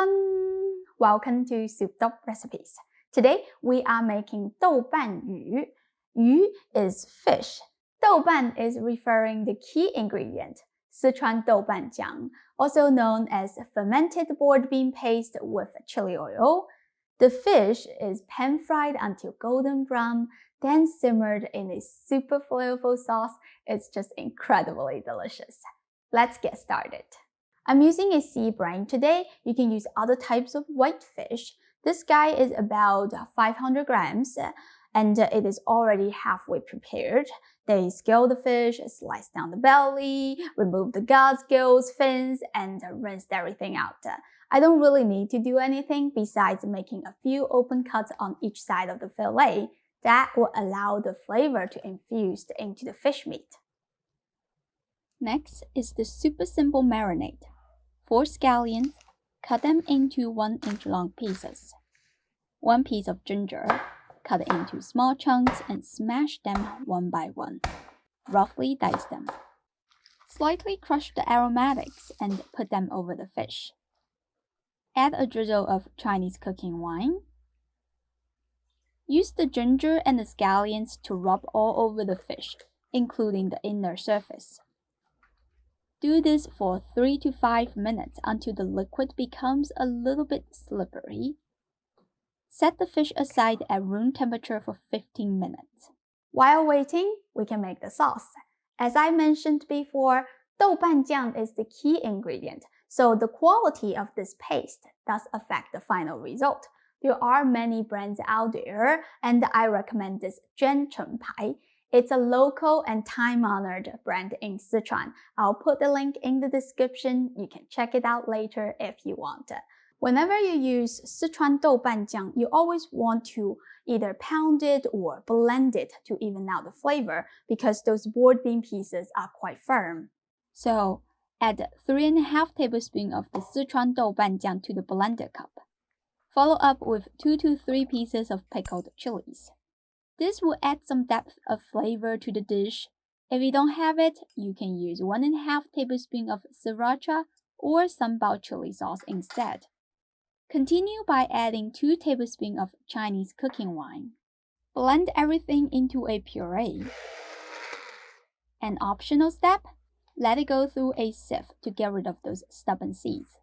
everyone! Welcome to Souped-Up Recipes. Today we are making 豆瓣鱼. Yu is fish. 豆瓣 is referring the key ingredient, Sichuan 豆瓣酱, also known as fermented board bean paste with chili oil. The fish is pan-fried until golden brown, then simmered in a super flavorful sauce. It's just incredibly delicious. Let's get started. I'm using a sea brine today. You can use other types of white fish. This guy is about 500 grams and it is already halfway prepared. They scale the fish, slice down the belly, remove the guts, gills, fins, and rinse everything out. I don't really need to do anything besides making a few open cuts on each side of the fillet. That will allow the flavor to infuse into the fish meat. Next is the super simple marinade. 4 scallions, cut them into 1-inch long pieces. 1 piece of ginger, cut into small chunks and smash them one by one. Roughly dice them. Slightly crush the aromatics and put them over the fish. Add a drizzle of Chinese cooking wine. Use the ginger and the scallions to rub all over the fish, including the inner surface. Do this for 3 to 5 minutes until the liquid becomes a little bit slippery. Set the fish aside at room temperature for 15 minutes. While waiting, we can make the sauce. As I mentioned before, 豆瓣酱 is the key ingredient, so the quality of this paste does affect the final result. There are many brands out there, and I recommend this 真诚牌. It's a local and time-honored brand in Sichuan. I'll put the link in the description. You can check it out later if you want. Whenever you use Sichuan 豆瓣酱, you always want to either pound it or blend it to even out the flavor because those board bean pieces are quite firm. So, add 3.5 tablespoons of the Sichuan 豆瓣酱 to the blender cup. Follow up with 2 to 3 pieces of pickled chilies. This will add some depth of flavor to the dish. If you don't have it, you can use 1.5 tablespoons of sriracha or sambal chili sauce instead. Continue by adding 2 tablespoons of Chinese cooking wine. Blend everything into a puree. An optional step, let it go through a sieve to get rid of those stubborn seeds.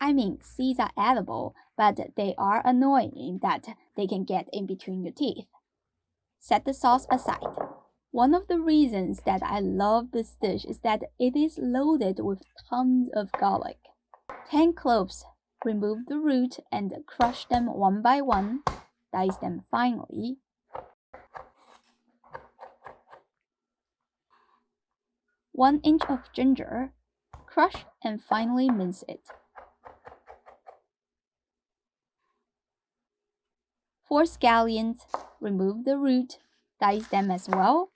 I mean, seeds are edible, but they are annoying that they can get in between your teeth. Set the sauce aside. One of the reasons that I love this dish is that it is loaded with tons of garlic. 10 cloves. Remove the root and crush them one by one. Dice them finely. 1 inch of ginger. Crush and finely mince it. 4 scallions. Remove the root. Dice them as well.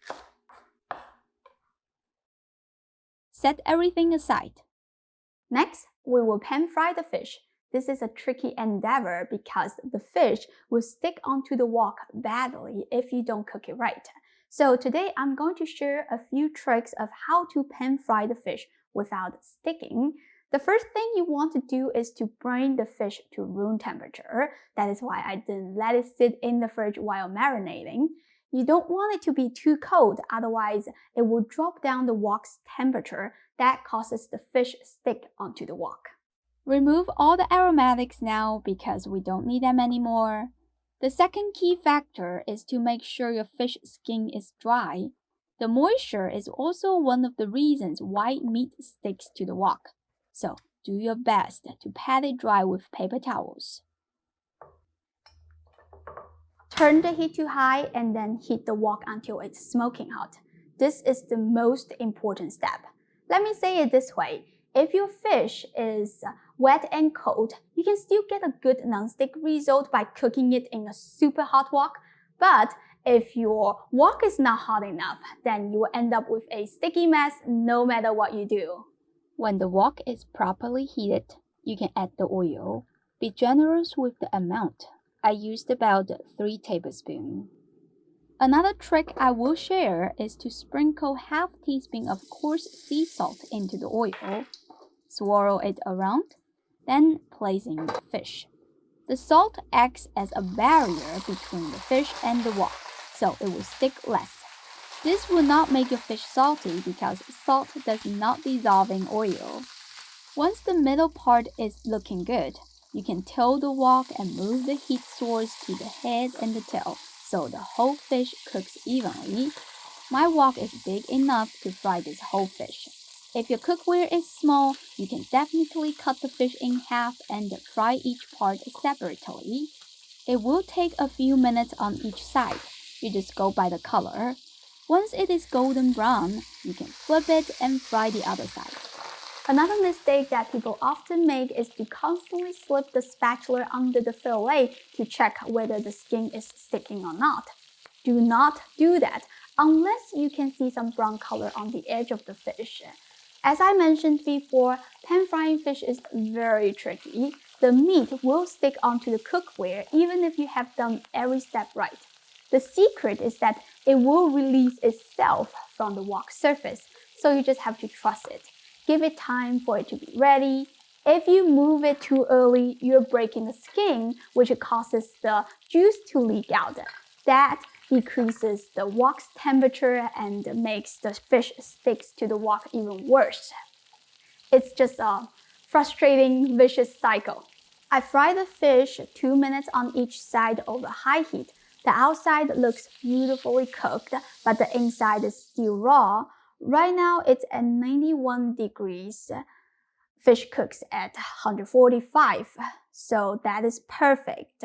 Set everything aside. Next, we will pan-fry the fish. This is a tricky endeavor because the fish will stick onto the wok badly if you don't cook it right. So today I'm going to share a few tricks of how to pan-fry the fish without sticking. The first thing you want to do is to bring the fish to room temperature. That is why I didn't let it sit in the fridge while marinating. You don't want it to be too cold, otherwise it will drop down the wok's temperature. That causes the fish stick onto the wok. Remove all the aromatics now because we don't need them anymore. The second key factor is to make sure your fish skin is dry. The moisture is also one of the reasons why meat sticks to the wok. So do your best to pat it dry with paper towels. Turn the heat to high and then heat the wok until it's smoking hot. This is the most important step. Let me say it this way. If your fish is wet and cold, you can still get a good non-stick result by cooking it in a super hot wok. But if your wok is not hot enough, then you will end up with a sticky mess no matter what you do. When the wok is properly heated, you can add the oil. Be generous with the amount. I used about 3 tablespoons. Another trick I will share is to sprinkle half teaspoon of coarse sea salt into the oil. Swirl it around, Then placing the fish. The salt acts as a barrier between the fish and the wok, so it will stick less. This will not make your fish salty because salt does not dissolve in oil. Once the middle part is looking good, you can tilt the wok and move the heat source to the head and the tail so the whole fish cooks evenly. My wok is big enough to fry this whole fish. If your cookware is small, you can definitely cut the fish in half and fry each part separately. It will take a few minutes on each side. You just go by the color. Once it is golden brown, you can flip it and fry the other side. Another mistake that people often make is to constantly slip the spatula under the fillet to check whether the skin is sticking or not. Do not do that unless you can see some brown color on the edge of the fish. As I mentioned before, pan frying fish is very tricky. The meat will stick onto the cookware even if you have done every step right. The secret is that it will release itself from the wok surface, so you just have to trust it. Give it time for it to be ready. If you move it too early, you're breaking the skin, which causes the juice to leak out. That decreases the wok's temperature and makes the fish stick to the wok even worse. It's just a frustrating, vicious cycle. I fry the fish 2 minutes on each side over high heat. The outside looks beautifully cooked, but the inside is still raw. Right now, it's at 91 degrees. Fish cooks at 145, so that is perfect.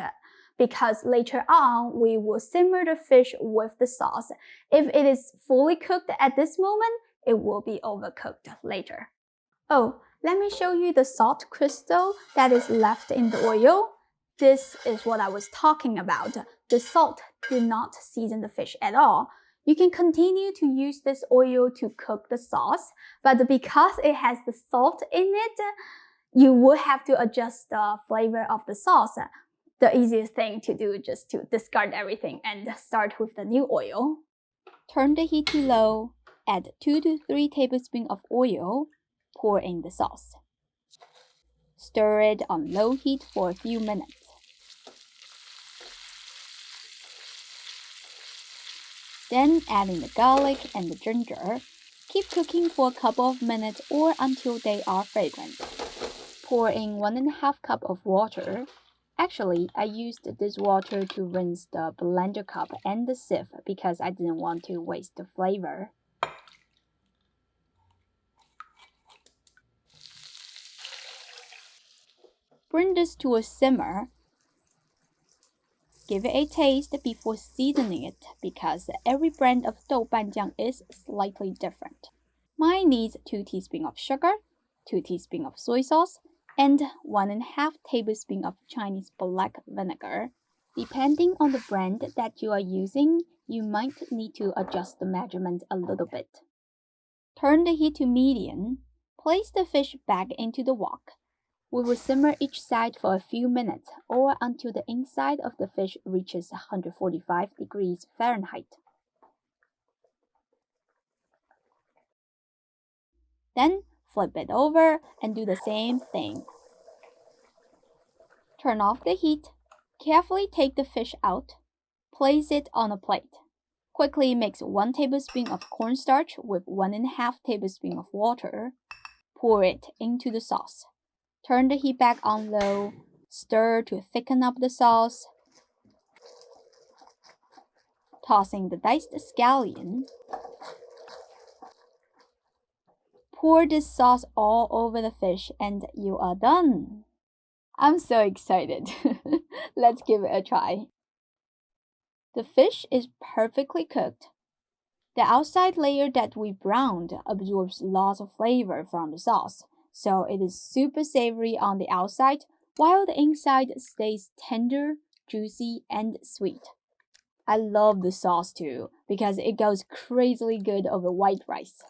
Because later on, we will simmer the fish with the sauce. If it is fully cooked at this moment, it will be overcooked later. Oh, let me show you the salt crystal that is left in the oil. This is what I was talking about. The salt did not season the fish at all. You can continue to use this oil to cook the sauce, but because it has the salt in it, you will have to adjust the flavor of the sauce. The easiest thing to do is just to discard everything and start with the new oil. Turn the heat to low, add 2 to 3 tablespoons of oil, pour in the sauce. Stir it on low heat for a few minutes. Then add in the garlic and the ginger. Keep cooking for a couple of minutes or until they are fragrant. Pour in 1½ cup of water. Actually, I used this water to rinse the blender cup and the sieve because I didn't want to waste the flavor. Bring this to a simmer. Give it a taste before seasoning it because every brand of doubanjiang is slightly different. Mine needs 2 teaspoons of sugar, 2 teaspoons of soy sauce, and 1½ tablespoon of Chinese black vinegar. Depending on the brand that you are using, you might need to adjust the measurement a little bit. Turn the heat to medium. Place the fish back into the wok. We will simmer each side for a few minutes or until the inside of the fish reaches 145 degrees Fahrenheit. Then flip it over and do the same thing. Turn off the heat. Carefully take the fish out. Place it on a plate. Quickly mix 1 tablespoon of cornstarch with 1½ tablespoon of water. Pour it into the sauce. Turn the heat back on low. Stir to thicken up the sauce. Toss in the diced scallion. Pour this sauce all over the fish and you are done. I'm so excited. Let's give it a try. The fish is perfectly cooked. The outside layer that we browned absorbs lots of flavor from the sauce, so it is super savory on the outside, while the inside stays tender, juicy, and sweet. I love the sauce too, because it goes crazily good over white rice.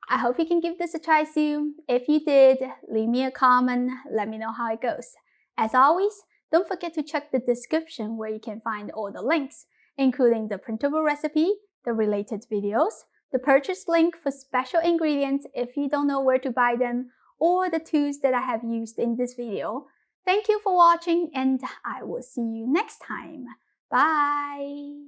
I hope you can give this a try soon. If you did, leave me a comment, let me know how it goes. As always, don't forget to check the description where you can find all the links, including the printable recipe, the related videos, the purchase link for special ingredients if you don't know where to buy them, or the tools that I have used in this video. Thank you for watching, and I will see you next time. Bye!